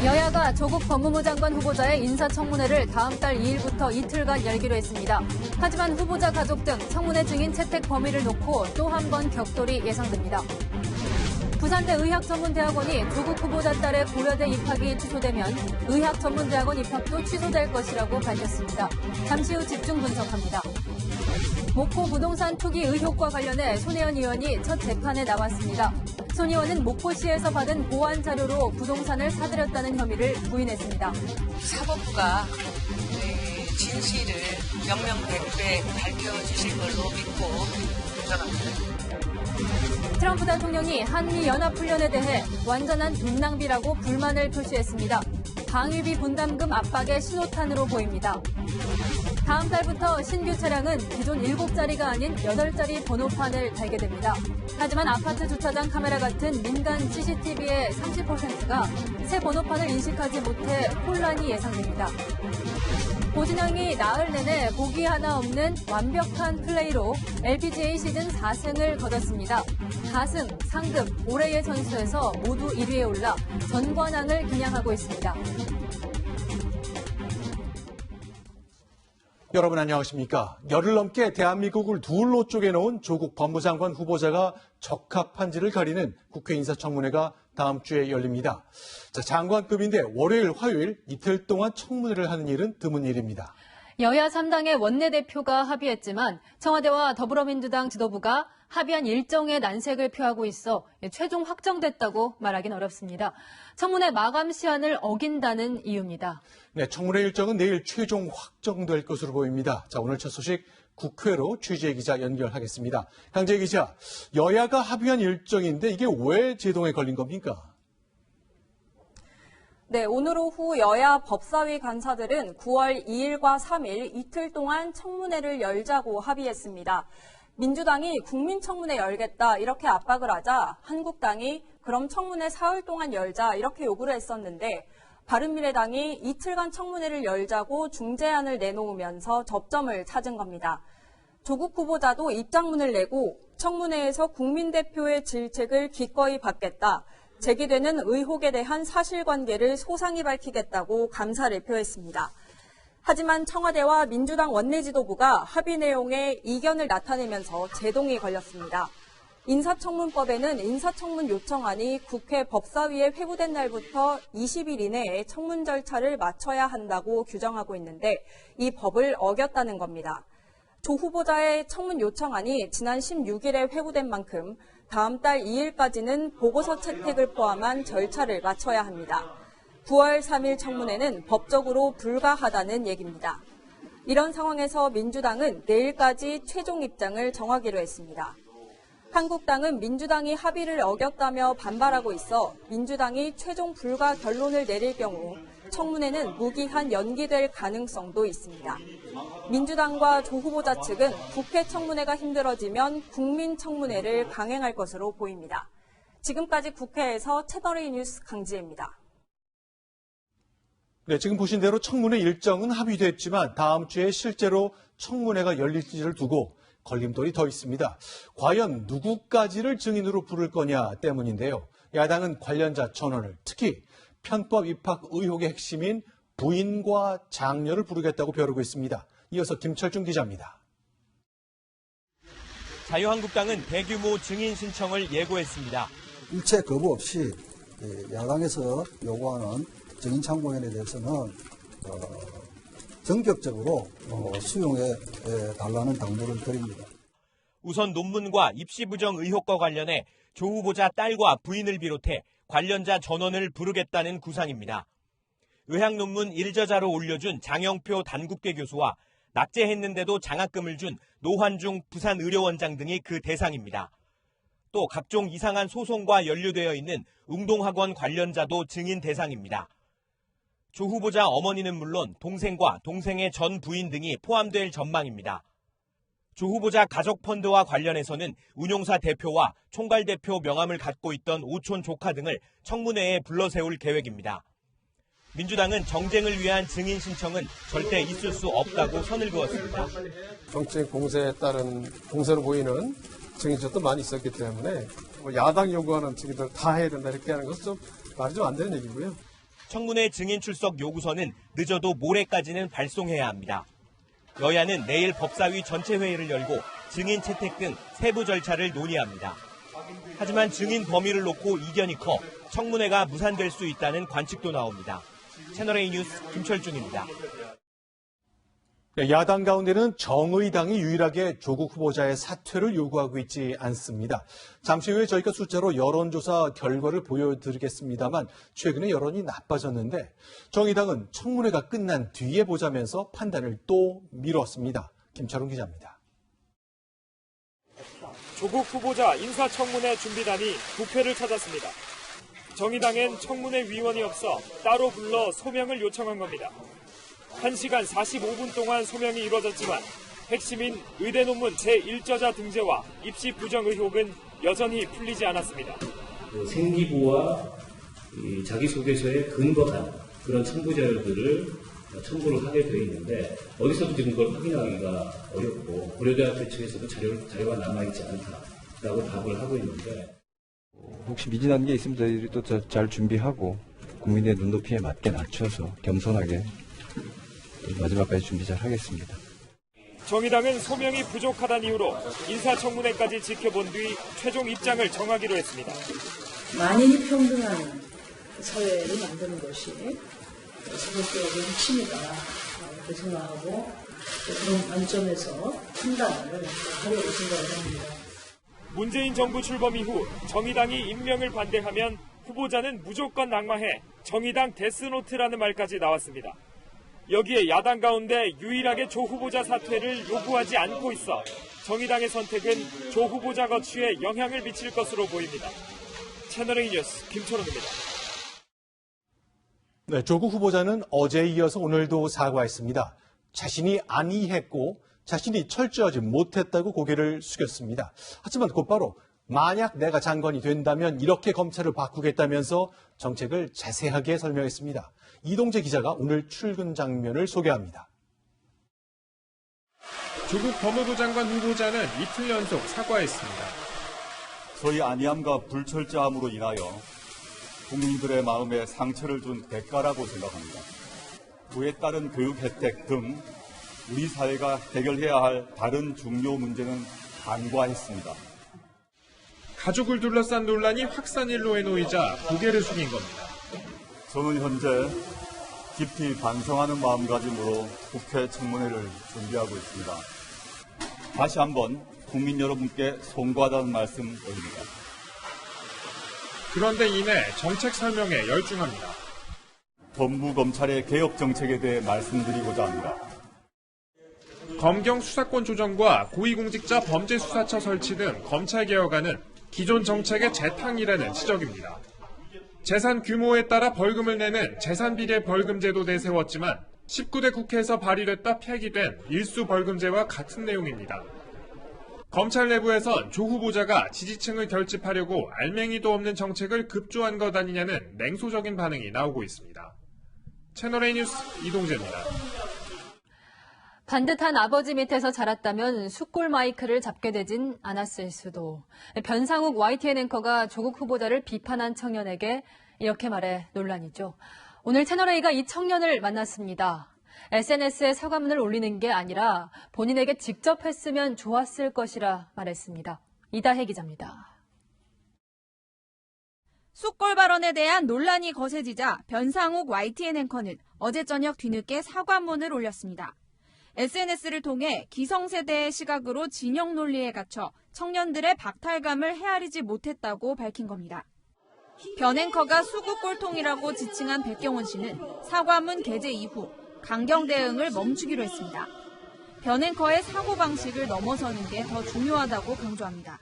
여야가 조국 법무부 장관 후보자의 인사청문회를 다음 달 2일부터 이틀간 열기로 했습니다. 하지만 후보자 가족 등 청문회 증인 채택 범위를 놓고 또 한 번 격돌이 예상됩니다. 부산대 의학전문대학원이 조국 후보자 딸의 고려대 입학이 취소되면 의학전문대학원 입학도 취소될 것이라고 밝혔습니다. 잠시 후 집중 분석합니다. 목포 부동산 투기 의혹과 관련해 손혜원 의원이 첫 재판에 나왔습니다. 손 의원은 목포시에서 받은 보완 자료로 부동산을 사들였다는 혐의를 부인했습니다. 사법부가 진실을 명명백백 밝혀주실 걸로 믿고 생각합니다. 트럼프 대통령이 한미연합훈련에 대해 완전한 돈 낭비라고 불만을 표시했습니다. 방위비 분담금 압박의 신호탄으로 보입니다. 다음 달부터 신규 차량은 기존 7자리가 아닌 8자리 번호판을 달게 됩니다. 하지만 아파트 주차장 카메라 같은 민간 CCTV의 30%가 새 번호판을 인식하지 못해 혼란이 예상됩니다. 고진영이 나흘 내내 보기 하나 없는 완벽한 플레이로 LPGA 시즌 4승을 거뒀습니다. 4승, 상금, 올해의 선수에서 모두 1위에 올라 전관왕을 겨냥하고 있습니다. 여러분 안녕하십니까. 열흘 넘게 대한민국을 둘로 쪼개놓은 조국 법무장관 후보자가 적합한지를 가리는 국회 인사청문회가 다음 주에 열립니다. 장관급인데 월요일, 화요일 이틀 동안 청문회를 하는 일은 드문 일입니다. 여야 3당의 원내대표가 합의했지만 청와대와 더불어민주당 지도부가 합의한 일정의 난색을 표하고 있어 최종 확정됐다고 말하긴 어렵습니다. 청문회 마감 시한을 어긴다는 이유입니다. 네, 청문회 일정은 내일 최종 확정될 것으로 보입니다. 오늘 첫 소식 국회로 취재 기자 연결하겠습니다. 강재 기자, 여야가 합의한 일정인데 이게 왜 제동에 걸린 겁니까? 네, 오늘 오후 여야 법사위 간사들은 9월 2일과 3일 이틀 동안 청문회를 열자고 합의했습니다. 민주당이 국민청문회 열겠다 이렇게 압박을 하자 한국당이 그럼 청문회 사흘 동안 열자 이렇게 요구를 했었는데 바른미래당이 이틀간 청문회를 열자고 중재안을 내놓으면서 접점을 찾은 겁니다. 조국 후보자도 입장문을 내고 청문회에서 국민대표의 질책을 기꺼이 받겠다. 제기되는 의혹에 대한 사실관계를 소상히 밝히겠다고 감사를 표했습니다. 하지만 청와대와 민주당 원내지도부가 합의 내용에 이견을 나타내면서 제동이 걸렸습니다. 인사청문법에는 인사청문 요청안이 국회 법사위에 회부된 날부터 20일 이내에 청문 절차를 마쳐야 한다고 규정하고 있는데 이 법을 어겼다는 겁니다. 조 후보자의 청문 요청안이 지난 16일에 회부된 만큼 다음 달 2일까지는 보고서 채택을 포함한 절차를 마쳐야 합니다. 9월 3일 청문회는 법적으로 불가하다는 얘기입니다. 이런 상황에서 민주당은 내일까지 최종 입장을 정하기로 했습니다. 한국당은 민주당이 합의를 어겼다며 반발하고 있어 민주당이 최종 불가 결론을 내릴 경우 청문회는 무기한 연기될 가능성도 있습니다. 민주당과 조 후보자 측은 국회 청문회가 힘들어지면 국민 청문회를 강행할 것으로 보입니다. 지금까지 국회에서 채널A 뉴스 강지혜입니다. 네, 지금 보신 대로 청문회 일정은 합의됐지만 다음 주에 실제로 청문회가 열릴지를 두고 걸림돌이 더 있습니다. 과연 누구까지를 증인으로 부를 거냐 때문인데요. 야당은 관련자 전원을, 특히 편법 입학 의혹의 핵심인 부인과 장녀를 부르겠다고 벼르고 있습니다. 이어서 김철중 기자입니다. 자유한국당은 대규모 증인 신청을 예고했습니다. 일체 거부 없이 야당에서 요구하는 증인 참고인에 대해서는 전격적으로 수용해 달라는 당부를 드립니다. 우선 논문과 입시 부정 의혹과 관련해 조 후보자 딸과 부인을 비롯해 관련자 전원을 부르겠다는 구상입니다. 의학 논문 일저자로 올려준 장영표 단국대 교수와 낙제했는데도 장학금을 준 노환중 부산의료원장 등이 그 대상입니다. 또 각종 이상한 소송과 연루되어 있는 웅동학원 관련자도 증인 대상입니다. 조 후보자 어머니는 물론 동생과 동생의 전 부인 등이 포함될 전망입니다. 조 후보자 가족펀드와 관련해서는 운용사 대표와 총괄대표 명함을 갖고 있던 오촌 조카 등을 청문회에 불러세울 계획입니다. 민주당은 정쟁을 위한 증인 신청은 절대 있을 수 없다고 선을 그었습니다. 정치적 공세에 따른 공세로 보이는 증인들도 많이 있었기 때문에 야당이 요구하는 증인들 다 해야 된다 이렇게 하는 것은 좀 말이 좀 안 되는 얘기고요. 청문회 증인 출석 요구서는 늦어도 모레까지는 발송해야 합니다. 여야는 내일 법사위 전체 회의를 열고 증인 채택 등 세부 절차를 논의합니다. 하지만 증인 범위를 놓고 이견이 커 청문회가 무산될 수 있다는 관측도 나옵니다. 채널A 뉴스 김철중입니다. 야당 가운데는 정의당이 유일하게 조국 후보자의 사퇴를 요구하고 있지 않습니다. 잠시 후에 저희가 숫자로 여론조사 결과를 보여드리겠습니다만 최근에 여론이 나빠졌는데 정의당은 청문회가 끝난 뒤에 보자면서 판단을 또 미뤘습니다. 김철웅 기자입니다. 조국 후보자 인사청문회 준비단이 국회를 찾았습니다. 정의당엔 청문회 위원이 없어 따로 불러 소명을 요청한 겁니다. 1시간 45분 동안 소명이 이루어졌지만 핵심인 의대 논문 제1저자 등재와 입시 부정 의혹은 여전히 풀리지 않았습니다. 생기부와 자기소개서에 근거한 그런 첨부 자료들을 첨부를 하게 되어 있는데 어디서도 지금 그걸 확인하기가 어렵고 고려대학교 측에서도 자료가 남아있지 않다라고 답을 하고 있는데 혹시 미진한 게 있으면 저희들이 또 잘 준비하고 국민의 눈높이에 맞게 낮춰서 겸손하게 마지막까지 준비 잘 하겠습니다. 정의당은 소명이 부족하다는 이유로 인사청문회까지 지켜본 뒤 최종 입장을 정하기로 했습니다. 만인이 평등한 사회를 만드는 것이 사법개혁의 핵심이다 이렇게 생각하고 그런 관점에서 판단을 하려고 생각을 합니다. 문재인 정부 출범 이후 정의당이 임명을 반대하면 후보자는 무조건 낙마해 정의당 데스노트라는 말까지 나왔습니다. 여기에 야당 가운데 유일하게 조 후보자 사퇴를 요구하지 않고 있어 정의당의 선택은 조 후보자 거취에 영향을 미칠 것으로 보입니다. 채널A 뉴스 김철웅입니다. 네, 조국 후보자는 어제에 이어서 오늘도 사과했습니다. 자신이 안이했고 자신이 철저하지 못했다고 고개를 숙였습니다. 하지만 곧바로 만약 내가 장관이 된다면 이렇게 검찰을 바꾸겠다면서 정책을 자세하게 설명했습니다. 이동재 기자가 오늘 출근 장면을 소개합니다. 조국 법무부 장관 후보자는 이틀 연속 사과했습니다. 저희 안이함과 불철저함으로 인하여 국민들의 마음에 상처를 준 대가라고 생각합니다. 그에 따른 교육 혜택 등 우리 사회가 해결해야 할 다른 중요 문제는 간과했습니다. 가족을 둘러싼 논란이 확산일로에 놓이자 고개를 숙인 겁니다. 저는 현재 깊이 반성하는 마음가짐으로 국회 청문회를 준비하고 있습니다. 다시 한번 국민 여러분께 송구하다는 말씀 드립니다. 그런데 이내 정책 설명에 열중합니다. 법무검찰의 개혁 정책에 대해 말씀드리고자 합니다. 검경 수사권 조정과 고위공직자 범죄수사처 설치 등 검찰 개혁안은 기존 정책의 재탕이라는 지적입니다. 재산 규모에 따라 벌금을 내는 재산비례 벌금제도 내세웠지만 19대 국회에서 발의됐다 폐기된 일수 벌금제와 같은 내용입니다. 검찰 내부에선 조 후보자가 지지층을 결집하려고 알맹이도 없는 정책을 급조한 것 아니냐는 냉소적인 반응이 나오고 있습니다. 채널A 뉴스 이동재입니다. 반듯한 아버지 밑에서 자랐다면 숫골 마이크를 잡게 되진 않았을 수도. 변상욱 YTN 앵커가 조국 후보자를 비판한 청년에게 이렇게 말해 논란이죠. 오늘 채널A가 이 청년을 만났습니다. SNS에 사과문을 올리는 게 아니라 본인에게 직접 했으면 좋았을 것이라 말했습니다. 이다혜 기자입니다. 숫골 발언에 대한 논란이 거세지자 변상욱 YTN 앵커는 어제 저녁 뒤늦게 사과문을 올렸습니다. SNS를 통해 기성세대의 시각으로 진영 논리에 갇혀 청년들의 박탈감을 헤아리지 못했다고 밝힌 겁니다. 변 앵커가 수구 꼴통이라고 지칭한 백경원 씨는 사과문 게재 이후 강경 대응을 멈추기로 했습니다. 변 앵커의 사고방식을 넘어서는 게 더 중요하다고 강조합니다.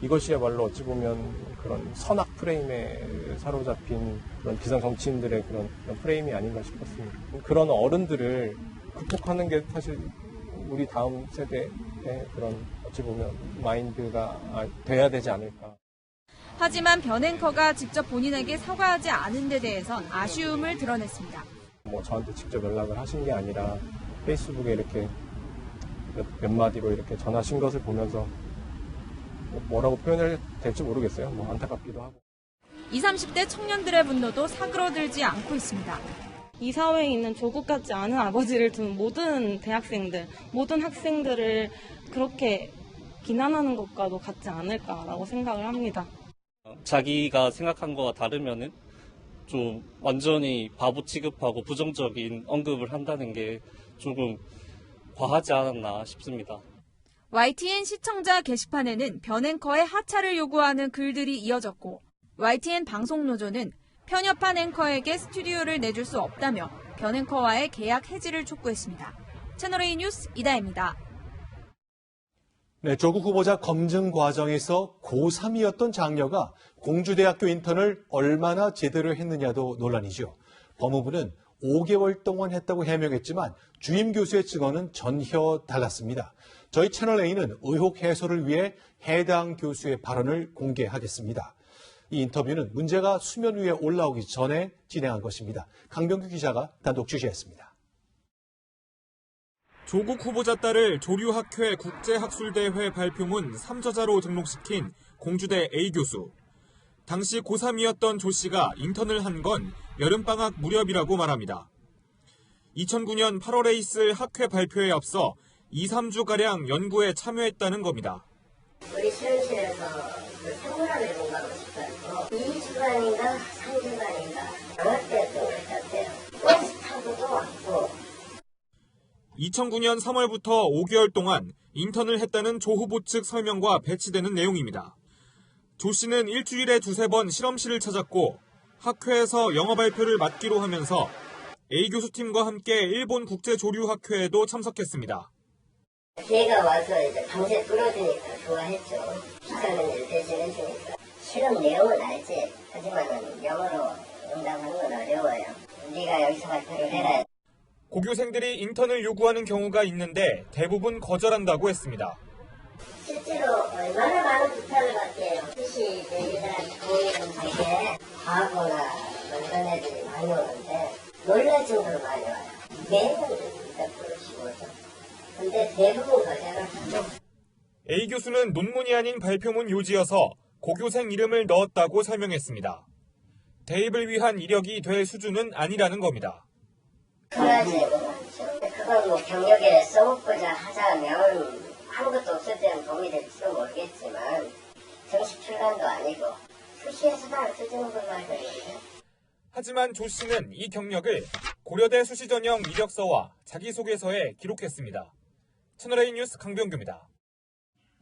이것이야말로 어찌 보면 그런 선악 프레임에 사로잡힌 그런 비상 정치인들의 그런 프레임이 아닌가 싶었습니다. 그런 어른들을 극복하는 게 사실 우리 다음 세대의 그런 어찌 보면 마인드가 돼야 되지 않을까. 하지만 변 앵커가 직접 본인에게 사과하지 않은 데 대해선 아쉬움을 드러냈습니다. 저한테 직접 연락을 하신 게 아니라 페이스북에 이렇게 몇 마디로 이렇게 전하신 것을 보면서 뭐라고 표현을 될지 모르겠어요. 안타깝기도 하고. 20, 30대 청년들의 분노도 사그러들지 않고 있습니다. 이 사회에 있는 조국 같지 않은 아버지를 둔 모든 대학생들, 모든 학생들을 그렇게 비난하는 것과도 같지 않을까라고 생각을 합니다. 자기가 생각한 거와 다르면은 좀 완전히 바보 취급하고 부정적인 언급을 한다는 게 조금 과하지 않았나 싶습니다. YTN 시청자 게시판에는 변앵커의 하차를 요구하는 글들이 이어졌고 YTN 방송노조는 편협한 앵커에게 스튜디오를 내줄 수 없다며 변앵커와의 계약 해지를 촉구했습니다. 채널A 뉴스 이다혜입니다. 네, 조국 후보자 검증 과정에서 고3이었던 장녀가 공주대학교 인턴을 얼마나 제대로 했느냐도 논란이죠. 법무부는 5개월 동안 했다고 해명했지만 주임 교수의 증언은 전혀 달랐습니다. 저희 채널A는 의혹 해소를 위해 해당 교수의 발언을 공개하겠습니다. 이 인터뷰는 문제가 수면 위에 올라오기 전에 진행한 것입니다. 강병규 기자가 단독 취재했습니다. 조국 후보자 딸을 조류학회 국제학술대회 발표문 3저자로 등록시킨 공주대 A 교수. 당시 고3이었던 조 씨가 인턴을 한 건 여름방학 무렵이라고 말합니다. 2009년 8월에 있을 학회 발표에 앞서 2, 3주가량 연구에 참여했다는 겁니다. 우리 실험실에서 상문화를 공부하고 싶어서 2주간인가 3주간인가 방학 때였던 것 같아요. 버스 타고도 왔고 2009년 3월부터 5개월 동안 인턴을 했다는 조 후보 측 설명과 배치되는 내용입니다. 조 씨는 일주일에 2-3번 실험실을 찾았고 학회에서 영어 발표를 맡기로 하면서 A 교수팀과 함께 일본 국제조류학회에도 참석했습니다. 걔가 와서 이제 밤새 뚫어주니까 좋아했죠. 기사는 일 대신 해주니까. 실험 내용은 알지. 하지만 영어로 응답하는 건 어려워요. 네가 여기서 발표를 해라. 고교생들이 인턴을 요구하는 경우가 있는데 대부분 거절한다고 했습니다. 실제로 얼마나 많은 부탁을 받게요. 수시 저희들한테 공익은 되게 과거나 이런 애들이 많이 오는데 놀랄 정도로 많이 와요. 매번 부탁을 오죠. 근데 대부분 거절을 하죠. A 교수는 논문이 아닌 발표문 요지여서 고교생 이름을 넣었다고 설명했습니다. 대입을 위한 이력이 될 수준은 아니라는 겁니다. 그러지 않죠. 그건 뭐 경력에 써먹고자 하자면 아무것도 없을 때는 도움이 될지도 모르겠지만 정식 출간도 아니고 수시에서도 안 쓰는 걸로 알고 있는데. 하지만 조 씨는 이 경력을 고려대 수시 전형 이력서와 자기소개서에 기록했습니다. 채널A 뉴스 강병규입니다.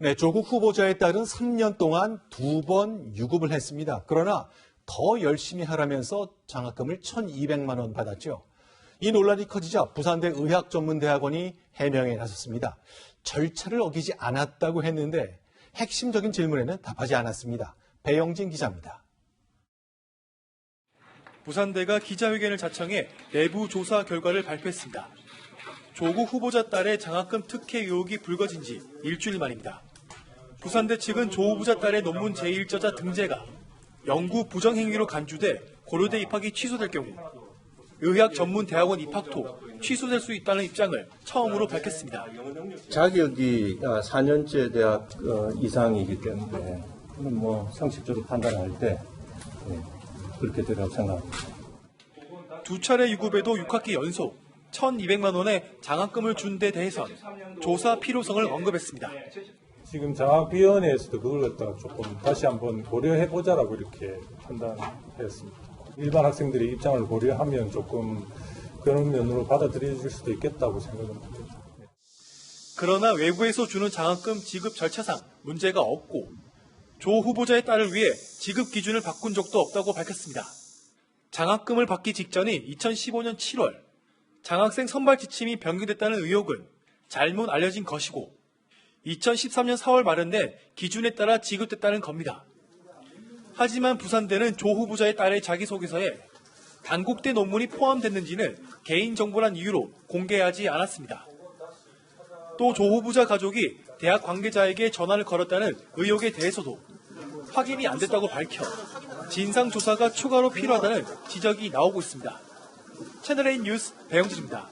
네, 조국 후보자에 따른 3년 동안 2번 유급을 했습니다. 그러나 더 열심히 하라면서 장학금을 1,200만 원 받았죠. 이 논란이 커지자 부산대 의학전문대학원이 해명에 나섰습니다. 절차를 어기지 않았다고 했는데 핵심적인 질문에는 답하지 않았습니다. 배영진 기자입니다. 부산대가 기자회견을 자청해 내부 조사 결과를 발표했습니다. 조국 후보자 딸의 장학금 특혜 의혹이 불거진 지 일주일 만입니다. 부산대 측은 조 후보자 딸의 논문 제1저자 등재가 연구 부정행위로 간주돼 고려대 입학이 취소될 경우 의학전문대학원 입학도 취소될 수 있다는 입장을 처음으로 밝혔습니다. 자격이 4년제 대학 이상이기 때문에 뭐 상식적으로 판단할 때 그렇게 되라고 생각합니다. 두 차례 유급에도 6학기 연속 1,200만 원의 장학금을 준 데 대해선 조사 필요성을 언급했습니다. 지금 장학위원회에서도 그걸 갖다가 조금 다시 한번 고려해보자라고 이렇게 판단했습니다. 일반 학생들의 입장을 고려하면 조금 그런 면으로 받아들여질 수도 있겠다고 생각합니다. 그러나 외부에서 주는 장학금 지급 절차상 문제가 없고 조 후보자의 딸을 위해 지급 기준을 바꾼 적도 없다고 밝혔습니다. 장학금을 받기 직전인 2015년 7월 장학생 선발 지침이 변경됐다는 의혹은 잘못 알려진 것이고 2013년 4월 말인데 기준에 따라 지급됐다는 겁니다. 하지만 부산대는 조 후보자의 딸의 자기소개서에 단국대 논문이 포함됐는지는 개인정보란 이유로 공개하지 않았습니다. 또 조 후보자 가족이 대학 관계자에게 전화를 걸었다는 의혹에 대해서도 확인이 안 됐다고 밝혀 진상조사가 추가로 필요하다는 지적이 나오고 있습니다. 채널A 뉴스 배영진입니다.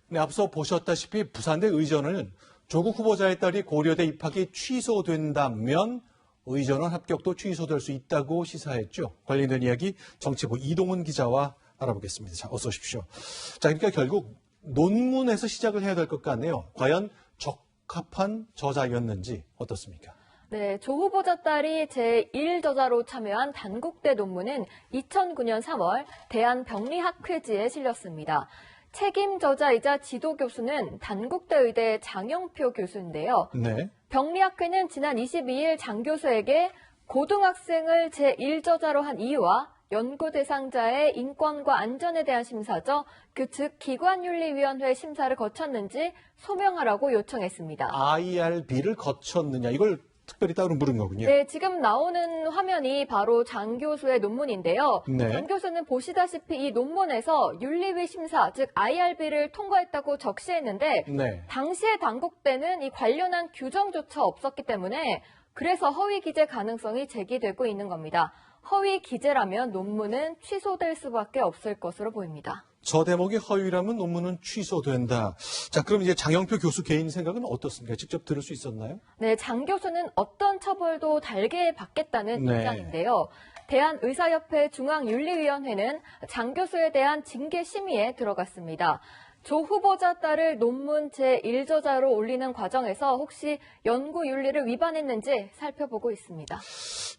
네, 앞서 보셨다시피 부산대 의전은 조국 후보자의 딸이 고려대 입학이 취소된다면 의전원 합격도 취소될 수 있다고 시사했죠. 관련된 이야기 정치부 이동훈 기자와 알아보겠습니다. 자, 어서 오십시오. 자, 그러니까 결국 논문에서 시작을 해야 될 것 같네요. 과연 적합한 저자였는지 어떻습니까? 네, 조 후보자 딸이 제1저자로 참여한 단국대 논문은 2009년 3월 대한병리학회지에 실렸습니다. 책임 저자이자 지도 교수는 단국대 의대 장영표 교수인데요. 네. 병리학회는 지난 22일 장 교수에게 고등학생을 제1저자로 한 이유와 연구 대상자의 인권과 안전에 대한 심사죠. 즉 기관윤리위원회 심사를 거쳤는지 소명하라고 요청했습니다. IRB를 거쳤느냐 이걸 특별히 따로 물은 거군요. 네, 지금 나오는 화면이 바로 장 교수의 논문인데요. 네. 장 교수는 보시다시피 이 논문에서 윤리위 심사, 즉 IRB를 통과했다고 적시했는데 네. 당시의 단국대는 이 관련한 규정조차 없었기 때문에 그래서 허위 기재 가능성이 제기되고 있는 겁니다. 허위 기재라면 논문은 취소될 수밖에 없을 것으로 보입니다. 저 대목이 허위라면 논문은 취소된다. 자, 그럼 이제 장영표 교수 개인 생각은 어떻습니까? 직접 들을 수 있었나요? 네, 장 교수는 어떤 처벌도 달게 받겠다는 네. 입장인데요. 대한의사협회 중앙윤리위원회는 장 교수에 대한 징계 심의에 들어갔습니다. 조 후보자 딸을 논문 제1저자로 올리는 과정에서 혹시 연구 윤리를 위반했는지 살펴보고 있습니다.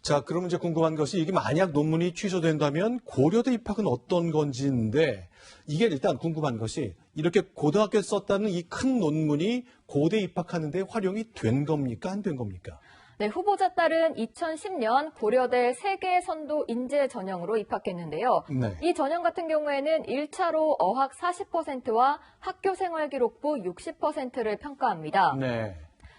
자, 그러면 이제 궁금한 것이 이게 만약 논문이 취소된다면 고려대 입학은 어떤 건지인데 이게 일단 궁금한 것이 이렇게 고등학교에 썼다는 이 큰 논문이 고대 입학하는 데 활용이 된 겁니까? 안 된 겁니까? 네, 후보자 딸은 2010년 고려대 세계선도 인재 전형으로 입학했는데요. 네. 이 전형 같은 경우에는 1차로 어학 40%와 학교생활기록부 60%를 평가합니다. 네.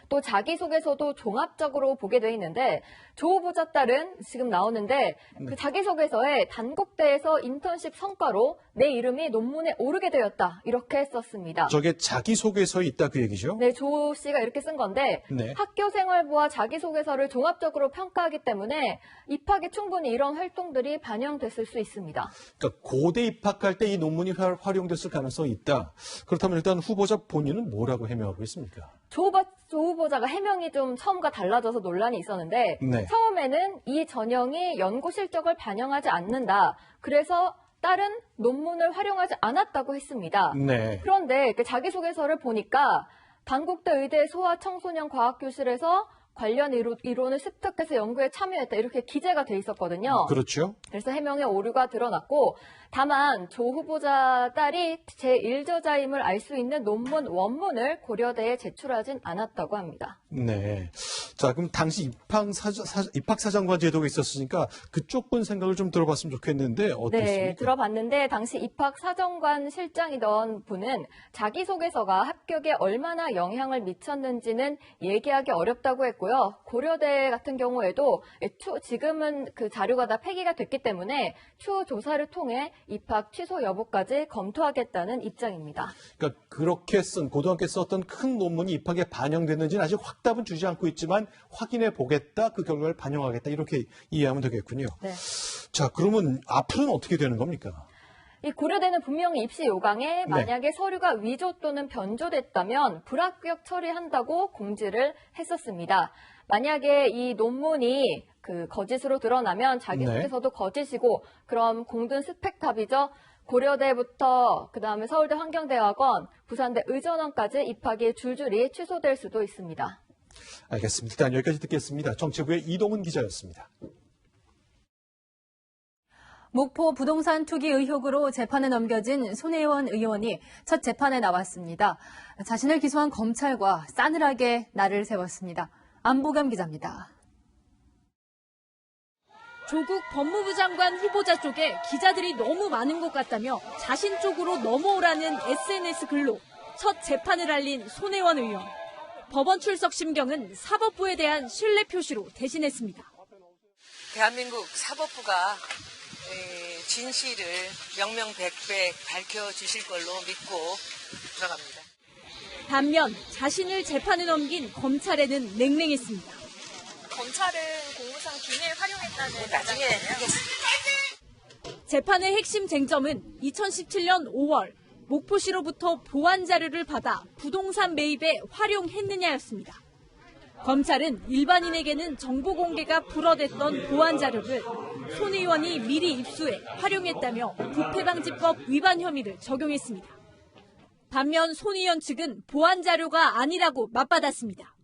또 자기소개서도 종합적으로 보게 돼 있는데 조 후보자 딸은 지금 나오는데 그 자기소개서에 단국대에서 인턴십 성과로 내 이름이 논문에 오르게 되었다 이렇게 썼습니다. 저게 자기소개서에 있다 그 얘기죠? 네, 조 씨가 이렇게 쓴 건데 네. 학교생활부와 자기소개서를 종합적으로 평가하기 때문에 입학에 충분히 이런 활동들이 반영됐을 수 있습니다. 그러니까 고대 입학할 때 이 논문이 활용됐을 가능성이 있다. 그렇다면 일단 후보자 본인은 뭐라고 해명하고 있습니까? 조 후보자가 해명이 좀 처음과 달라져서 논란이 있었는데 네. 처음에는 이 전형이 연구 실적을 반영하지 않는다. 그래서 딸은 논문을 활용하지 않았다고 했습니다. 네. 그런데 그 자기소개서를 보니까 단국대 의대 소아청소년 과학교실에서 관련 이론을 습득해서 연구에 참여했다 이렇게 기재가 돼 있었거든요. 그렇죠. 그래서 해명의 오류가 드러났고 다만 조 후보자 딸이 제1저자임을 알 수 있는 논문 원문을 고려대에 제출하진 않았다고 합니다. 네. 자, 그럼 당시 입학사정관 제도가 있었으니까 그쪽 분 생각을 좀 들어봤으면 좋겠는데 어떻습니까? 네, 들어봤는데 당시 입학사정관 실장이던 분은 자기소개서가 합격에 얼마나 영향을 미쳤는지는 얘기하기 어렵다고 했고요. 고려대 같은 경우에도 지금은 그 자료가 다 폐기가 됐기 때문에 추후 조사를 통해 입학 취소 여부까지 검토하겠다는 입장입니다. 그러니까 그렇게 고등학교에 썼던 큰 논문이 입학에 반영됐는지는 아직 확답은 주지 않고 있지만 확인해 보겠다, 그 결과를 반영하겠다 이렇게 이해하면 되겠군요. 네. 자, 그러면 앞으로는 어떻게 되는 겁니까? 이 고려대는 분명히 입시 요강에 만약에 서류가 위조 또는 변조됐다면 불합격 처리한다고 공지를 했었습니다. 만약에 이 논문이 그 거짓으로 드러나면 자기소개서도 거짓이고 그럼 공든 스펙탑이죠. 고려대부터 그다음에 서울대 환경대학원, 부산대 의전원까지 입학이 줄줄이 취소될 수도 있습니다. 알겠습니다. 일단 여기까지 듣겠습니다. 정치부의 이동훈 기자였습니다. 목포 부동산 투기 의혹으로 재판에 넘겨진 손혜원 의원이 첫 재판에 나왔습니다. 자신을 기소한 검찰과 싸늘하게 날을 세웠습니다. 안보겸 기자입니다. 조국 법무부 장관 후보자 쪽에 기자들이 너무 많은 것 같다며 자신 쪽으로 넘어오라는 SNS 글로 첫 재판을 알린 손혜원 의원. 법원 출석 심경은 사법부에 대한 신뢰 표시로 대신했습니다. 대한민국 사법부가 진실을 명명백백 밝혀주실 걸로 믿고 들어갑니다. 반면 자신을 재판에 넘긴 검찰에는 냉랭했습니다. 검찰은 공무상 기밀 활용했다는 나중에 재판의 핵심 쟁점은 2017년 5월 목포시로부터 보안 자료를 받아 부동산 매입에 활용했느냐였습니다. 검찰은 일반인에게는 정보 공개가 불허됐던 보안 자료를 손 의원이 미리 입수해 활용했다며 부패방지법 위반 혐의를 적용했습니다. 반면 손 의원 측은 보안 자료가 아니라고 맞받았습니다.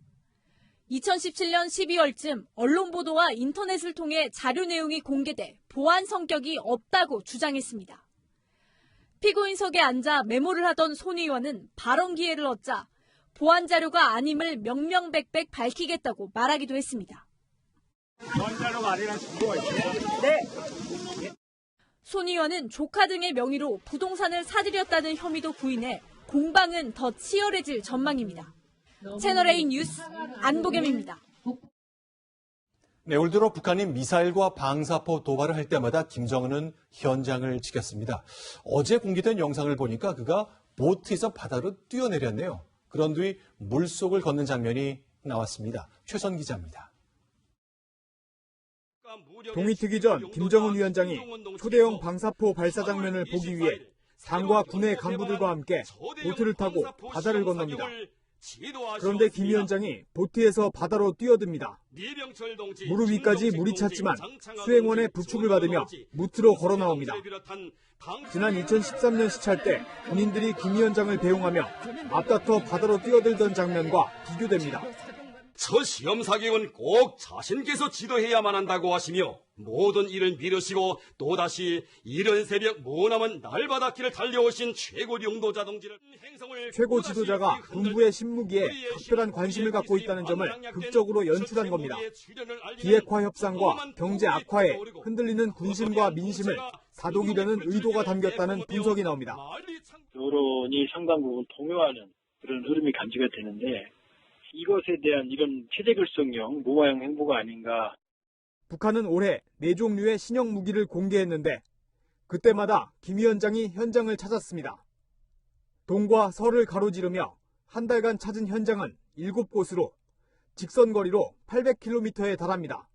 2017년 12월쯤 언론 보도와 인터넷을 통해 자료 내용이 공개돼 보안 성격이 없다고 주장했습니다. 피고인석에 앉아 메모를 하던 손 의원은 발언 기회를 얻자 보안 자료가 아님을 명명백백 밝히겠다고 말하기도 했습니다. 보안 자료가 아니란 증거가 있어요? 네. 손 의원은 조카 등의 명의로 부동산을 사들였다는 혐의도 부인해 공방은 더 치열해질 전망입니다. 채널A 뉴스 안보겸입니다. 네, 올 들어 북한이 미사일과 방사포 도발을 할 때마다 김정은은 현장을 지켰습니다. 어제 공개된 영상을 보니까 그가 보트에서 바다로 뛰어내렸네요. 그런 뒤 물속을 걷는 장면이 나왔습니다. 최선 기자입니다. 동이 트기 전 김정은 위원장이 초대형 방사포 발사 장면을 보기 위해 당과 군의 간부들과 함께 보트를 타고 바다를 건넙니다. 그런데 김 위원장이 보트에서 바다로 뛰어듭니다. 무릎 위까지 물이 찼지만 수행원의 부축을 받으며 무트로 걸어 나옵니다. 지난 2013년 시찰 때 군인들이 김 위원장을 배웅하며 앞다퉈 바다로 뛰어들던 장면과 비교됩니다. 첫 시험 사격은 꼭 자신께서 지도해야만 한다고 하시며 모든 일을 미루시고 또다시 이른 새벽 머나먼 날바닷길을 달려오신 최고 용도자 동지를 최고 지도자가 군부의 신무기에 특별한 관심을 갖고 있다는 점을 극적으로 연출한 겁니다. 비핵화 협상과 경제 악화에 흔들리는 군심과 민심을 다독이려는 의도가 담겼다는 분석이 나옵니다. 여론이 상당 부분 동요하는 그런 흐름이 감지가 되는데 이것에 대한 이런 최대결성형 무모형 행보가 아닌가. 북한은 올해 4종류의 신형 무기를 공개했는데 그때마다 김 위원장이 현장을 찾았습니다. 동과 서를 가로지르며 한 달간 찾은 현장은 7곳으로 직선거리로 800km에 달합니다.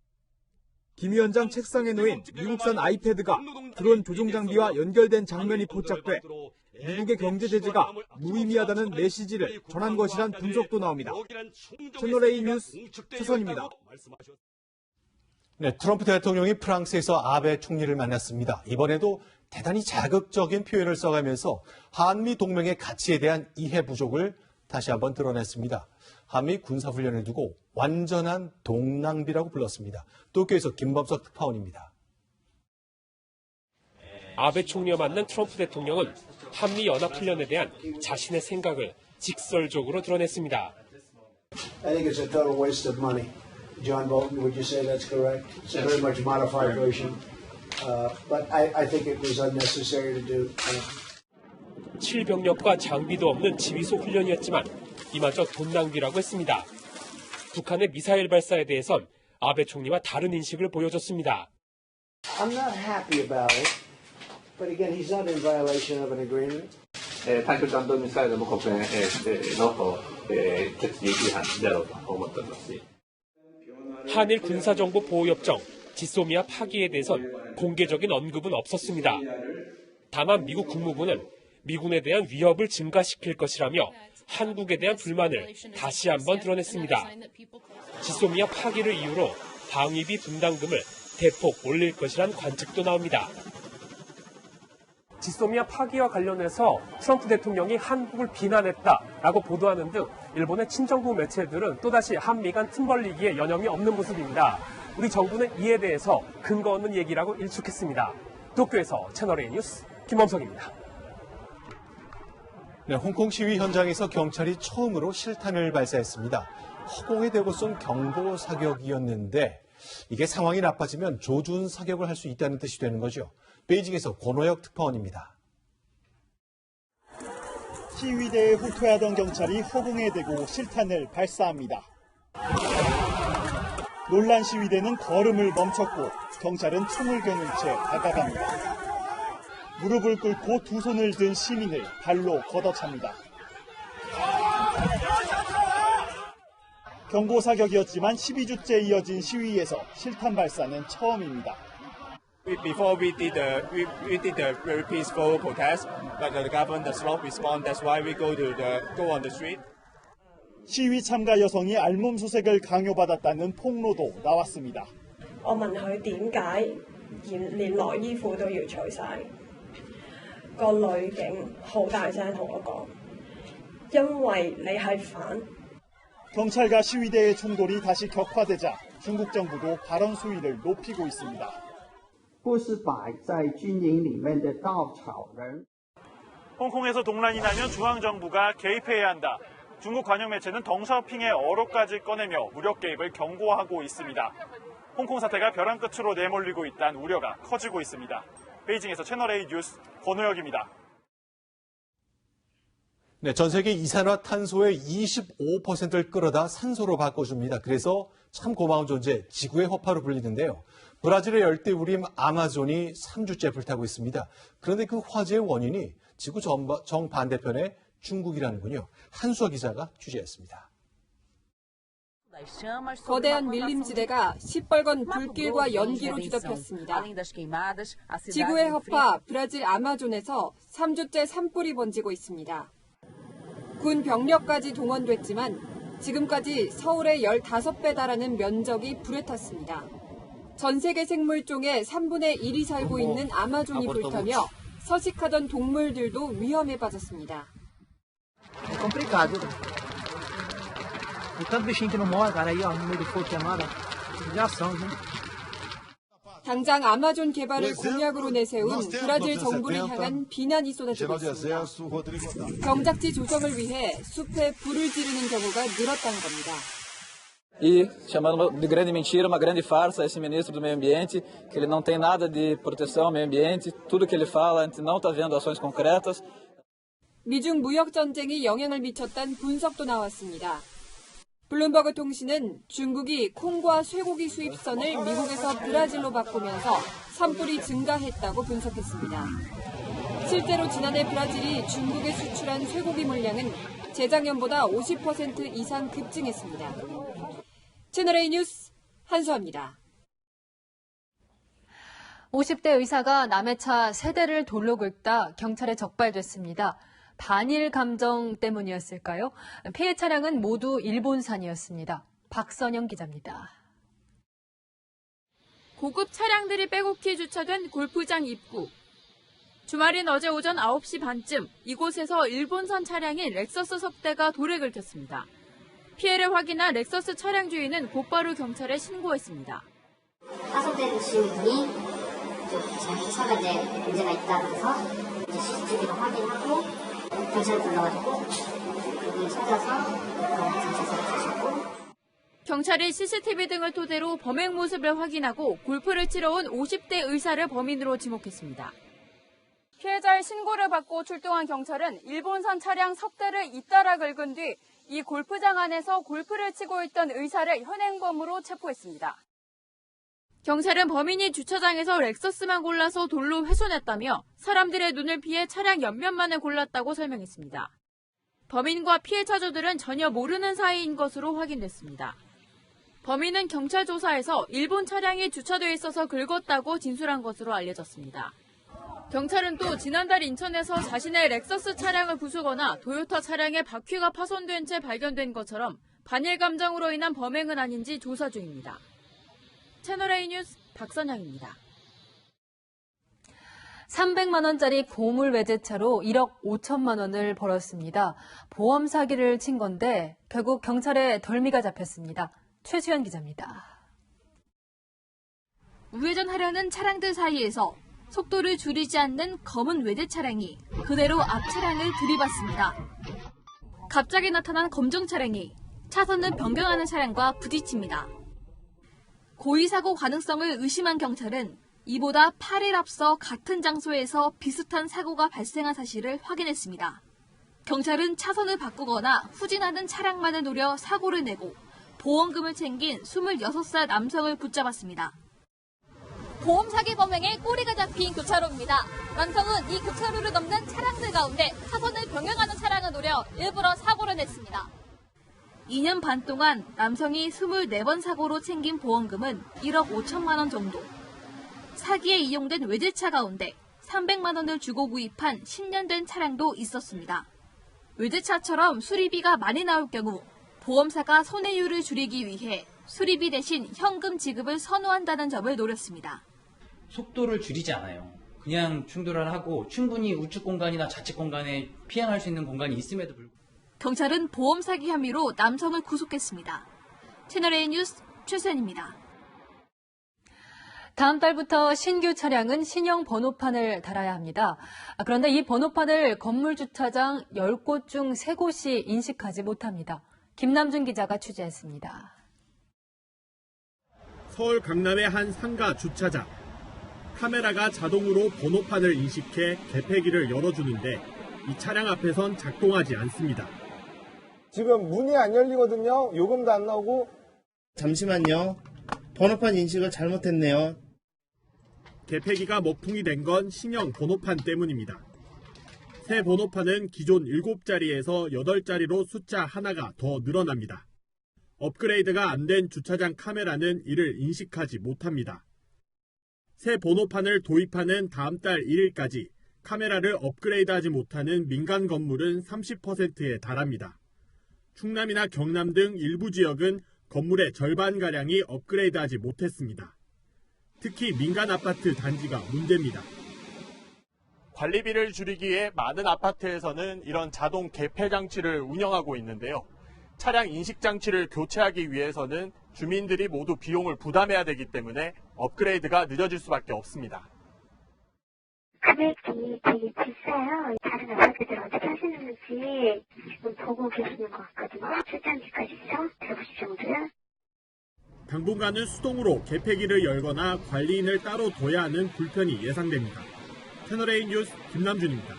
김 위원장 책상에 놓인 미국산 아이패드가 드론 조종 장비와 연결된 장면이 포착돼 미국의 경제 제재가 무의미하다는 메시지를 전한 것이란 분석도 나옵니다. 채널A 뉴스 최선입니다. 네, 트럼프 대통령이 프랑스에서 아베 총리를 만났습니다. 이번에도 대단히 자극적인 표현을 써가면서 한미 동맹의 가치에 대한 이해 부족을 다시 한번 드러냈습니다. 한미 군사훈련을 두고 완전한 동낭비라고 불렀습니다. 도쿄에서 김범석 특파원입니다. 아베 총리와 만난 트럼프 대통령은 한미 연합훈련에 대한 자신의 생각을 직설적으로 드러냈습니다. I think it's a total waste of money. John Bolton, would you say that's correct? It's a very much modified version. But I think it was unnecessary to do. 7병력과 장비도 없는 지휘소 훈련이었지만 이마저 돈 낭비라고 했습니다. 북한의 미사일 발사에 대해선 아베 총리와 다른 인식을 보여줬습니다. I'm not happy about it. But again, he's not in violation of an agreement. 短距離弾道ミサイルも国連の決議違反だろうと思っております。 한일 군사정보보호협정 지소미아 파기에 대해선 공개적인 언급은 없었습니다. 다만 미국 국무부는 미군에 대한 위협을 증가시킬 것이라며 한국에 대한 불만을 다시 한번 드러냈습니다. 지소미아 파기를 이유로 방위비 분담금을 대폭 올릴 것이란 관측도 나옵니다. 지소미아 파기와 관련해서 트럼프 대통령이 한국을 비난했다라고 보도하는 등 일본의 친정부 매체들은 또다시 한미 간 틈벌리기에 여념이 없는 모습입니다. 우리 정부는 이에 대해서 근거 없는 얘기라고 일축했습니다. 도쿄에서 채널A 뉴스 김범석입니다. 네, 홍콩 시위 현장에서 경찰이 처음으로 실탄을 발사했습니다. 허공에 대고 쏜 경보 사격이었는데 이게 상황이 나빠지면 조준 사격을 할 수 있다는 뜻이 되는 거죠. 베이징에서 권호혁 특파원입니다. 시위대에 후퇴하던 경찰이 허공에 대고 실탄을 발사합니다. 놀란 시위대는 걸음을 멈췄고 경찰은 총을 겨눈 채 다가갑니다. 무릎을 꿇고 두 손을 든 시민을 발로 걷어찹니다. 경보 사격이었지만 12주째 이어진 시위에서 실탄 발사는 처음입니다. Before we did the very peaceful protest, but the government does not respond. That's why we go on the street. 시위 참가 여성이 알몸 수색을 강요받았다는 폭로도 나왔습니다. 我問佢點解連內衣褲都要除晒，個女警好大聲同我講，因為你係反。 경찰과 시위대의 충돌이 다시 격화되자 중국 정부도 발언 수위를 높이고 있습니다. 不是摆在军营里面的稻草人。 홍콩에서 동란이 나면 중앙정부가 개입해야 한다. 중국 관영 매체는 덩샤오핑의 어록까지 꺼내며 무력 개입을 경고하고 있습니다. 홍콩 사태가 벼랑 끝으로 내몰리고 있다는 우려가 커지고 있습니다. 베이징에서 채널A 뉴스 권호혁입니다. 네, 전 세계 이산화탄소의 25%를 끌어다 산소로 바꿔줍니다. 그래서 참 고마운 존재, 지구의 허파로 불리는데요. 브라질의 열대우림 아마존이 3주째 불타고 있습니다. 그런데 그 화재의 원인이 지구 정반대편의 중국이라는군요. 한수아 기자가 취재했습니다. 거대한 밀림지대가 시뻘건 불길과 연기로 뒤덮였습니다. 지구의 허파 브라질 아마존에서 3주째 산불이 번지고 있습니다. 군 병력까지 동원됐지만 지금까지 서울의 15배 달하는 면적이 불에 탔습니다. 전 세계 생물종의 3분의 1이 살고 있는 아마존이 불타며 서식하던 동물들도 위험에 빠졌습니다. 당장 아마존 개발을 공약으로 내세운 브라질 정부를 향한 비난이 쏟아지고 있습니다. 경작지 조성을 위해 숲에 불을 지르는 경우가 늘었다는 겁니다. E chamando de grande mentira, uma grande farsa esse ministro do Meio Ambiente, que ele não tem nada de proteção ao meio ambiente, tudo que ele fala, a gente não está vendo ações concretas. 미중 무역 전쟁이 영향을 미쳤다는 분석도 나왔습니다. 블룸버그 통신은 중국이 콩과 쇠고기 수입선을 미국에서 브라질로 바꾸면서 산불이 증가했다고 분석했습니다. 실제로 지난해 브라질이 중국에 수출한 쇠고기 물량은 재작년보다 50% 이상 급증했습니다. 채널A 뉴스 한수아입니다. 50대 의사가 남의 차 3대를 돌로 긁다 경찰에 적발됐습니다. 반일 감정 때문이었을까요? 피해 차량은 모두 일본산이었습니다. 박선영 기자입니다. 고급 차량들이 빼곡히 주차된 골프장 입구. 주말인 어제 오전 9시 반쯤 이곳에서 일본산 차량인 렉서스 석대가 돌에 긁혔습니다. 피해를 확인한 렉서스 차량 주인은 곧바로 경찰에 신고했습니다. 파손된 분이 자기 차가 이제 문제가 있다면서 CCTV로 확인하고 경찰을 불러가지고 그분이 찾아서 경찰서를 가셨고. 경찰이 CCTV 등을 토대로 범행 모습을 확인하고 골프를 치러 온 50대 의사를 범인으로 지목했습니다. 피해자의 신고를 받고 출동한 경찰은 일본산 차량 석대를 잇따라 긁은 뒤 이 골프장 안에서 골프를 치고 있던 의사를 현행범으로 체포했습니다. 경찰은 범인이 주차장에서 렉서스만 골라서 돌로 훼손했다며 사람들의 눈을 피해 차량 옆면만을 골랐다고 설명했습니다. 범인과 피해 차주들은 전혀 모르는 사이인 것으로 확인됐습니다. 범인은 경찰 조사에서 일본 차량이 주차돼 있어서 긁었다고 진술한 것으로 알려졌습니다. 경찰은 또 지난달 인천에서 자신의 렉서스 차량을 부수거나 도요타 차량의 바퀴가 파손된 채 발견된 것처럼 반일 감정으로 인한 범행은 아닌지 조사 중입니다. 채널A 뉴스 박선영입니다. 300만 원짜리 보물 외제차로 1억 5천만 원을 벌었습니다. 보험 사기를 친 건데 결국 경찰에 덜미가 잡혔습니다. 최수연 기자입니다. 우회전하려는 차량들 사이에서 속도를 줄이지 않는 검은 외제 차량이 그대로 앞 차량을 들이받습니다. 갑자기 나타난 검정 차량이 차선을 변경하는 차량과 부딪힙니다. 고의 사고 가능성을 의심한 경찰은 이보다 8일 앞서 같은 장소에서 비슷한 사고가 발생한 사실을 확인했습니다. 경찰은 차선을 바꾸거나 후진하는 차량만을 노려 사고를 내고 보험금을 챙긴 26살 남성을 붙잡았습니다. 보험 사기 범행에 꼬리가 잡힌 교차로입니다. 남성은 이 교차로를 넘는 차량들 가운데 차선을 변경하는 차량을 노려 일부러 사고를 냈습니다. 2년 반 동안 남성이 24번 사고로 챙긴 보험금은 1억 5천만 원 정도. 사기에 이용된 외제차 가운데 300만 원을 주고 구입한 10년 된 차량도 있었습니다. 외제차처럼 수리비가 많이 나올 경우 보험사가 손해율을 줄이기 위해 수리비 대신 현금 지급을 선호한다는 점을 노렸습니다. 속도를 줄이지 않아요. 그냥 충돌을 하고 충분히 우측 공간이나 좌측 공간에 피행할 수 있는 공간이 있음에도 불구하고. 경찰은 보험 사기 혐의로 남성을 구속했습니다. 채널A 뉴스 최수연입니다. 다음 달부터 신규 차량은 신형 번호판을 달아야 합니다. 그런데 이 번호판을 건물 주차장 10곳 중 3곳이 인식하지 못합니다. 김남준 기자가 취재했습니다. 서울 강남의 한 상가 주차장. 카메라가 자동으로 번호판을 인식해 개폐기를 열어주는데 이 차량 앞에선 작동하지 않습니다. 지금 문이 안 열리거든요. 요금도 안 나오고. 잠시만요. 번호판 인식을 잘못했네요. 개폐기가 먹통이 된 건 신형 번호판 때문입니다. 새 번호판은 기존 7자리에서 8자리로 숫자 하나가 더 늘어납니다. 업그레이드가 안 된 주차장 카메라는 이를 인식하지 못합니다. 새 번호판을 도입하는 다음 달 1일까지 카메라를 업그레이드하지 못하는 민간 건물은 30%에 달합니다. 충남이나 경남 등 일부 지역은 건물의 절반가량이 업그레이드하지 못했습니다. 특히 민간 아파트 단지가 문제입니다. 관리비를 줄이기 위해 많은 아파트에서는 이런 자동 개폐 장치를 운영하고 있는데요. 차량 인식 장치를 교체하기 위해서는 주민들이 모두 비용을 부담해야 되기 때문에 업그레이드가 늦어질 수밖에 없습니다. 금액이 되게 비싸요. 다른 아파트들 어떻게 하시는지 지금 보고 계시는 것 같거든요. 출장비까지 해서 150 정도요. 당분간은 수동으로 개폐기를 열거나 관리인을 따로 둬야 하는 불편이 예상됩니다. 채널A 뉴스 김남준입니다.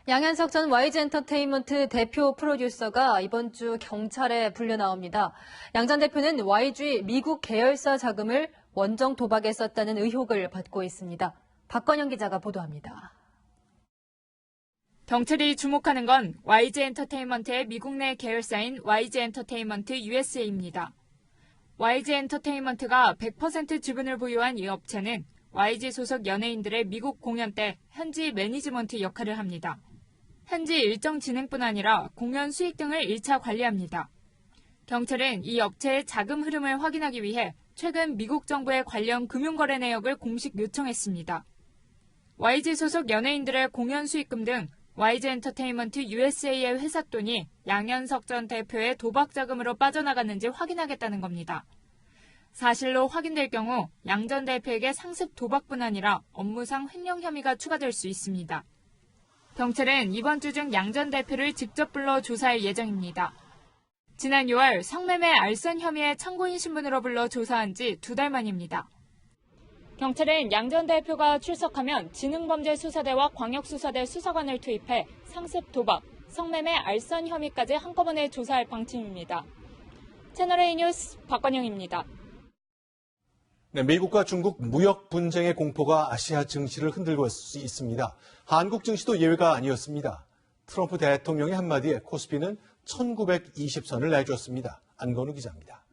양현석 전 YG엔터테인먼트 대표 프로듀서가 이번 주 경찰에 불려 나옵니다. 양 전 대표는 YG 미국 계열사 자금을 원정 도박에 썼다는 의혹을 받고 있습니다. 박건영 기자가 보도합니다. 경찰이 주목하는 건 YG엔터테인먼트의 미국 내 계열사인 YG엔터테인먼트 USA입니다. YG엔터테인먼트가 100% 지분을 보유한 이 업체는 YG 소속 연예인들의 미국 공연 때 현지 매니지먼트 역할을 합니다. 현지 일정 진행뿐 아니라 공연 수익 등을 1차 관리합니다. 경찰은 이 업체의 자금 흐름을 확인하기 위해 최근 미국 정부의 관련 금융거래 내역을 공식 요청했습니다. YG 소속 연예인들의 공연 수익금 등 YG엔터테인먼트 USA의 회사 돈이 양현석 전 대표의 도박 자금으로 빠져나갔는지 확인하겠다는 겁니다. 사실로 확인될 경우 양 전 대표에게 상습 도박뿐 아니라 업무상 횡령 혐의가 추가될 수 있습니다. 경찰은 이번 주 중 양 전 대표를 직접 불러 조사할 예정입니다. 지난 6월 성매매 알선 혐의의 참고인 신분으로 불러 조사한 지 2달 만입니다. 경찰은 양 전 대표가 출석하면 지능범죄수사대와 광역수사대 수사관을 투입해 상습 도박, 성매매 알선 혐의까지 한꺼번에 조사할 방침입니다. 채널A 뉴스 박건영입니다. 네, 미국과 중국 무역 분쟁의 공포가 아시아 증시를 흔들고 있습니다. 한국 증시도 예외가 아니었습니다. 트럼프 대통령의 한마디에 코스피는 1920선을 내줬습니다. 안건우 기자입니다.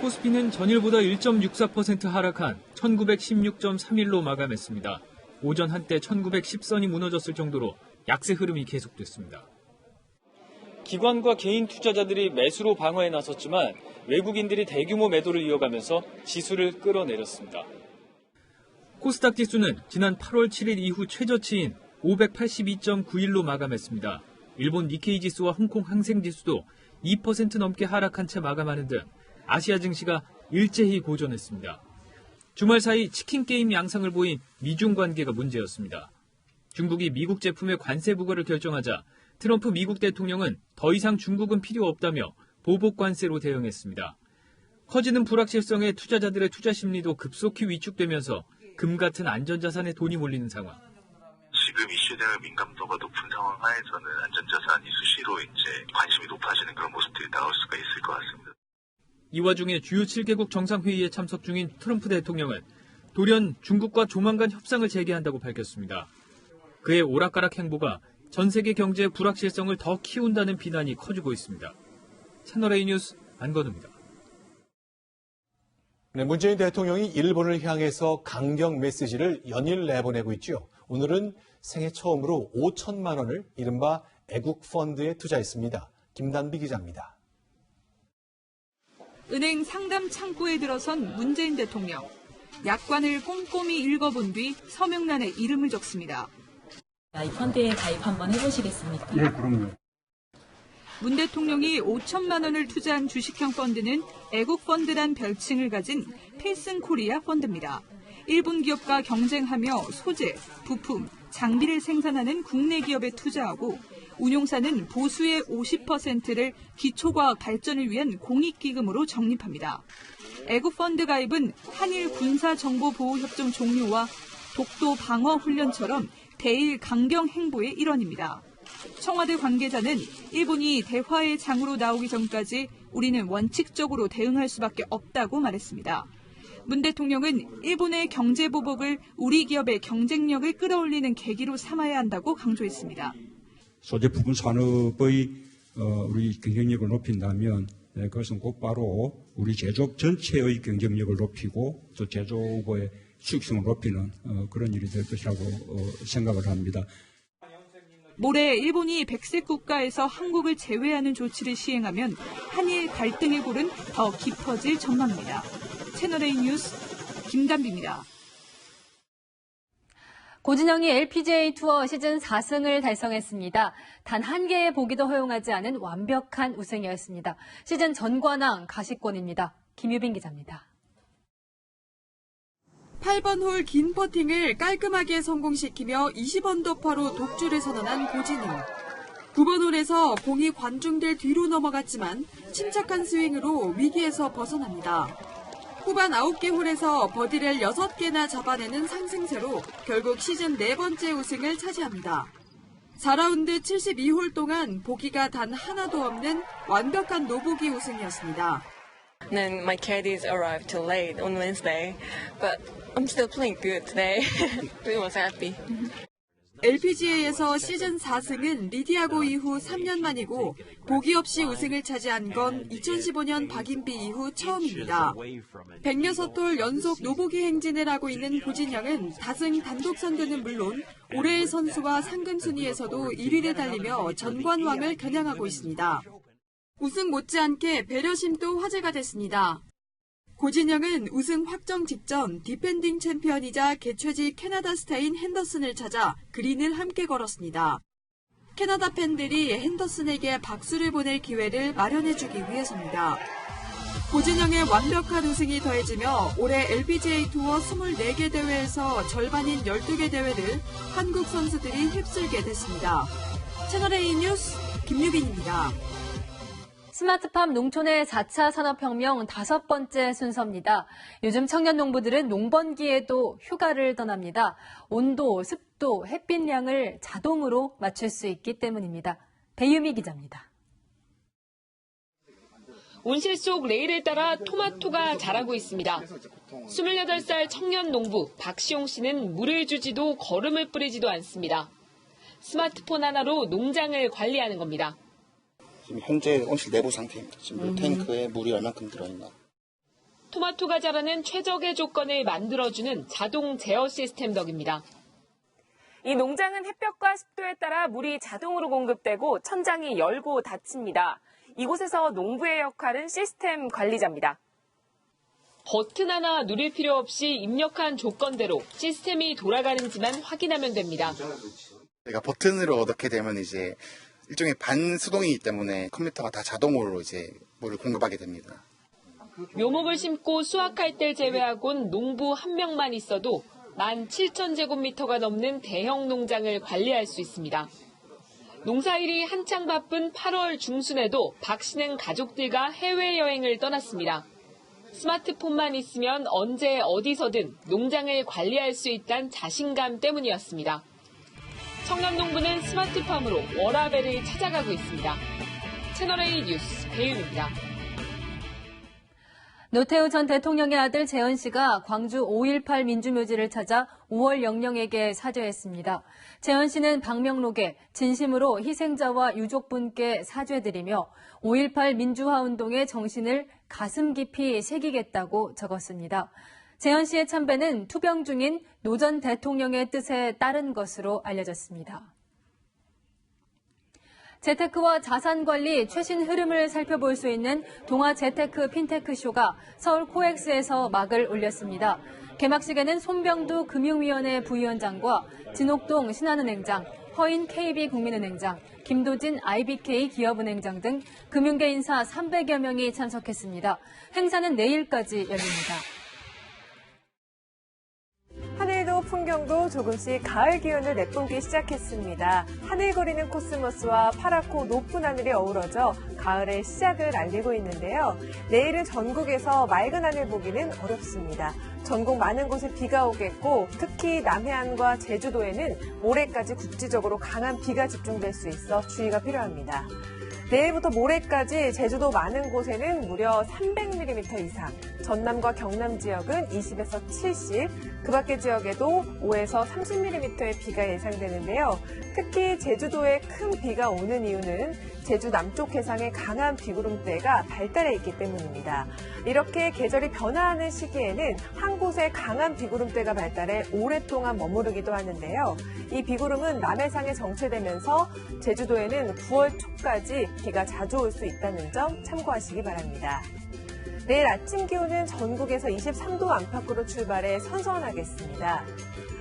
코스피는 전일보다 1.64% 하락한 1916.31로 마감했습니다. 오전 한때 1910선이 무너졌을 정도로 약세 흐름이 계속됐습니다. 기관과 개인 투자자들이 매수로 방어에 나섰지만 외국인들이 대규모 매도를 이어가면서 지수를 끌어내렸습니다. 코스닥 지수는 지난 8월 7일 이후 최저치인 582.91로 마감했습니다. 일본 니케이 지수와 홍콩 항생 지수도 2% 넘게 하락한 채 마감하는 등 아시아 증시가 일제히 고전했습니다. 주말 사이 치킨 게임 양상을 보인 미중 관계가 문제였습니다. 중국이 미국 제품의 관세 부과를 결정하자 트럼프 미국 대통령은 더 이상 중국은 필요 없다며 보복 관세로 대응했습니다. 커지는 불확실성에 투자자들의 투자 심리도 급속히 위축되면서 금 같은 안전자산에 돈이 몰리는 상황. 지금 이슈되는 민감도가 높은 상황 하에서는 안전자산이 수시로 이제 관심이 높아지는 그런 모습들이 나올 수가 있을 것 같습니다. 이 와중에 주요 7개국 정상회의에 참석 중인 트럼프 대통령은 돌연 중국과 조만간 협상을 재개한다고 밝혔습니다. 그의 오락가락 행보가 전 세계 경제의 불확실성을 더 키운다는 비난이 커지고 있습니다. 채널A 뉴스 안건우입니다. 네, 문재인 대통령이 일본을 향해서 강경 메시지를 연일 내보내고 있죠. 오늘은 생애 처음으로 5천만 원을 이른바 애국 펀드에 투자했습니다. 김단비 기자입니다. 은행 상담 창구에 들어선 문재인 대통령. 약관을 꼼꼼히 읽어본 뒤 서명란에 이름을 적습니다. 이 펀드에 가입 한번 해보시겠습니까? 예, 그럼요. 문 대통령이 5천만 원을 투자한 주식형 펀드는 애국펀드란 별칭을 가진 필승코리아 펀드입니다. 일본 기업과 경쟁하며 소재, 부품, 장비를 생산하는 국내 기업에 투자하고 운용사는 보수의 50%를 기초과학 발전을 위한 공익기금으로 적립합니다. 애국펀드 가입은 한일 군사정보보호협정 종료와 독도 방어훈련처럼 대일 강경 행보의 일환입니다. 청와대 관계자는 일본이 대화의 장으로 나오기 전까지 우리는 원칙적으로 대응할 수밖에 없다고 말했습니다. 문 대통령은 일본의 경제보복을 우리 기업의 경쟁력을 끌어올리는 계기로 삼아야 한다고 강조했습니다. 소재 부분 산업의 우리 경쟁력을 높인다면 그것은 곧바로 우리 제조업 전체의 경쟁력을 높이고 또 제조업의 수익성을 높이는 그런 일이 될 것이라고 생각을 합니다. 모레 일본이 백색 국가에서 한국을 제외하는 조치를 시행하면 한일 갈등의 골은 더 깊어질 전망입니다. 채널A 뉴스 김단비입니다. 고진영이 LPGA 투어 시즌 4승을 달성했습니다. 단 한 개의 보기도 허용하지 않은 완벽한 우승이었습니다. 시즌 전관왕 가시권입니다. 김유빈 기자입니다. 8번 홀 긴 퍼팅을 깔끔하게 성공시키며 20언더파로 독주를 선언한 고진영. 9번 홀에서 공이 관중들 뒤로 넘어갔지만 침착한 스윙으로 위기에서 벗어납니다. 후반 9개 홀에서 버디를 6개나 잡아내는 상승세로 결국 시즌 4번째 우승을 차지합니다. 4라운드 72홀 동안 보기가 단 하나도 없는 완벽한 노보기 우승이었습니다. Then my caddies arrived too late on Wednesday, but I'm still playing good today. Really was happy. LPGA에서 시즌 4승은 리디아고 이후 3년 만이고 보기 없이 우승을 차지한 건 2015년 박인비 이후 처음입니다. 106홀 연속 노보기 행진을 하고 있는 고진영은 다승 단독 선두는 물론 올해의 선수와 상금 순위에서도 1위를 달리며 전관왕을 겨냥하고 있습니다. 우승 못지않게 배려심도 화제가 됐습니다. 고진영은 우승 확정 직전 디펜딩 챔피언이자 개최지 캐나다 스타인 핸더슨을 찾아 그린을 함께 걸었습니다. 캐나다 팬들이 핸더슨에게 박수를 보낼 기회를 마련해주기 위해서입니다. 고진영의 완벽한 우승이 더해지며 올해 LPGA 투어 24개 대회에서 절반인 12개 대회를 한국 선수들이 휩쓸게 됐습니다. 채널A 뉴스 김유빈입니다. 스마트팜 농촌의 4차 산업혁명 5번째 순서입니다. 요즘 청년 농부들은 농번기에도 휴가를 떠납니다. 온도, 습도, 햇빛량을 자동으로 맞출 수 있기 때문입니다. 배유미 기자입니다. 온실 속 레일을 따라 토마토가 자라고 있습니다. 28살 청년 농부 박시용 씨는 물을 주지도 거름을 뿌리지도 않습니다. 스마트폰 하나로 농장을 관리하는 겁니다. 지금 현재 온실 내부 상태입니다. 지금 탱크에 물이 얼만큼 들어있나. 토마토가 자라는 최적의 조건을 만들어주는 자동 제어 시스템 덕입니다. 이 농장은 햇볕과 습도에 따라 물이 자동으로 공급되고 천장이 열고 닫힙니다. 이곳에서 농부의 역할은 시스템 관리자입니다. 버튼 하나 누릴 필요 없이 입력한 조건대로 시스템이 돌아가는지만 확인하면 됩니다. 내가 버튼으로 넣게 되면 이제 일종의 반수동이기 때문에 컴퓨터가 다 자동으로 이제 물을 공급하게 됩니다. 묘목을 심고 수확할 때 제외하곤 농부 한 명만 있어도 17,000제곱미터가 넘는 대형 농장을 관리할 수 있습니다. 농사일이 한창 바쁜 8월 중순에도 박 씨는 가족들과 해외여행을 떠났습니다. 스마트폰만 있으면 언제 어디서든 농장을 관리할 수 있다는 자신감 때문이었습니다. 청년 농부는 스마트팜으로 워라밸을 찾아가고 있습니다. 채널A 뉴스 배윤입니다. 노태우 전 대통령의 아들 재현 씨가 광주 5.18 민주묘지를 찾아 5월 영령에게 사죄했습니다. 재현 씨는 방명록에 진심으로 희생자와 유족분께 사죄드리며 5.18 민주화 운동의 정신을 가슴 깊이 새기겠다고 적었습니다. 재현 씨의 참배는 투병 중인 노 전 대통령의 뜻에 따른 것으로 알려졌습니다. 재테크와 자산관리 최신 흐름을 살펴볼 수 있는 동아 재테크 핀테크 쇼가 서울 코엑스에서 막을 올렸습니다. 개막식에는 손병두 금융위원회 부위원장과 진옥동 신한은행장, 허인 KB국민은행장, 김도진 IBK 기업은행장 등 금융계 인사 300여 명이 참석했습니다. 행사는 내일까지 열립니다. 하늘도 풍경도 조금씩 가을 기운을 내뿜기 시작했습니다. 하늘거리는 코스모스와 파랗고 높은 하늘이 어우러져 가을의 시작을 알리고 있는데요. 내일은 전국에서 맑은 하늘 보기는 어렵습니다. 전국 많은 곳에 비가 오겠고 특히 남해안과 제주도에는 모레까지 국지적으로 강한 비가 집중될 수 있어 주의가 필요합니다. 내일부터 모레까지 제주도 많은 곳에는 무려 300mm 이상, 전남과 경남 지역은 20에서 70, 그 밖의 지역에도 5에서 30mm의 비가 예상되는데요. 특히 제주도에 큰 비가 오는 이유는 제주 남쪽 해상에 강한 비구름대가 발달해 있기 때문입니다. 이렇게 계절이 변화하는 시기에는 한 곳에 강한 비구름대가 발달해 오랫동안 머무르기도 하는데요. 이 비구름은 남해상에 정체되면서 제주도에는 9월 초까지 비가 자주 올 수 있다는 점 참고하시기 바랍니다. 내일 아침 기온은 전국에서 23도 안팎으로 출발해 선선하겠습니다.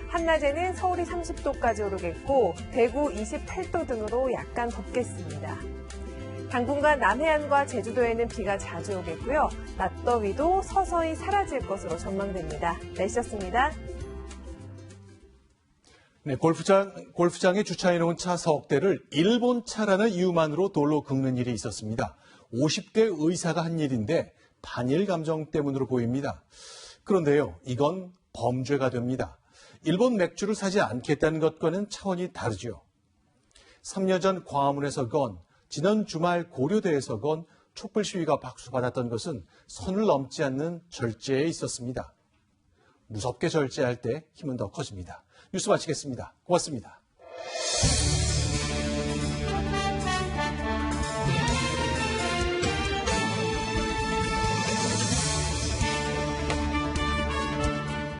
한낮에는 서울이 30도까지 오르겠고 대구 28도 등으로 약간 덥겠습니다. 당분간 남해안과 제주도에는 비가 자주 오겠고요. 낮더위도 서서히 사라질 것으로 전망됩니다. 날씨였습니다. 네, 골프장에 주차해놓은 차 석 대를 일본 차라는 이유만으로 돌로 긁는 일이 있었습니다. 50대 의사가 한 일인데 반일 감정 때문으로 보입니다. 그런데요, 이건 범죄가 됩니다. 일본 맥주를 사지 않겠다는 것과는 차원이 다르죠. 3년 전 광화문에서 건, 지난 주말 고려대에서 건 촛불 시위가 박수받았던 것은 선을 넘지 않는 절제에 있었습니다. 무섭게 절제할 때 힘은 더 커집니다. 뉴스 마치겠습니다. 고맙습니다.